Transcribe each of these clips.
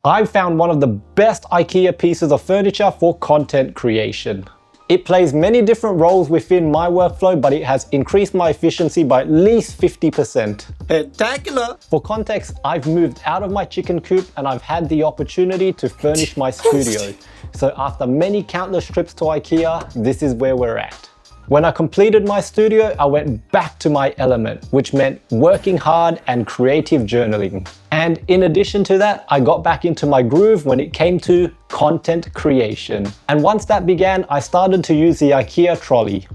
I've found one of the best IKEA pieces of furniture for content creation. It plays many different roles within my workflow, but it has increased my efficiency by at least 50%. Hentacular! For context, I've moved out of my chicken coop and I've had the opportunity to furnish my studio. So after many countless trips to IKEA, this is where we're at. When I completed my studio, I went back to my element, which meant working hard and creative journaling. And in addition to that, I got back into my groove when it came to content creation. And once that began, I started to use the IKEA trolley.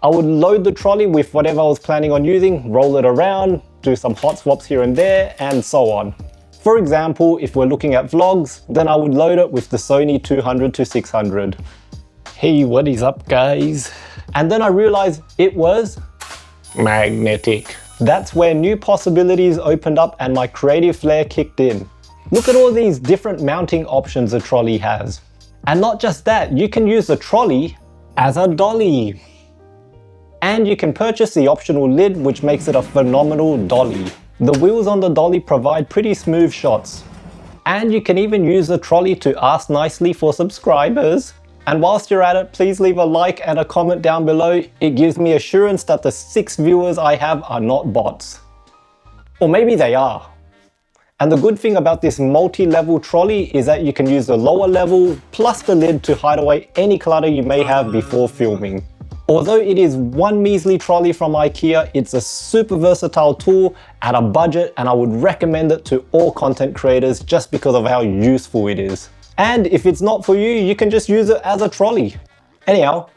I would load the trolley with whatever I was planning on using, roll it around, do some hot swaps here and there, and so on. For example, if we're looking at vlogs, then I would load it with the Sony 200-600. Hey, what is up, guys? And then I realized it was magnetic. That's where new possibilities opened up and my creative flair kicked in. Look at all these different mounting options the trolley has. And not just that, you can use the trolley as a dolly. And you can purchase the optional lid, which makes it a phenomenal dolly. The wheels on the dolly provide pretty smooth shots. And you can even use the trolley to ask nicely for subscribers. And whilst you're at it, please leave a like and a comment down below. It gives me assurance that the 6 viewers I have are not bots. Or maybe they are. And the good thing about this multi-level trolley is that you can use the lower level plus the lid to hide away any clutter you may have before filming. Although it is one measly trolley from IKEA, it's a super versatile tool at a budget, and I would recommend it to all content creators just because of how useful it is. And if it's not for you, you can just use it as a trolley. Anyhow,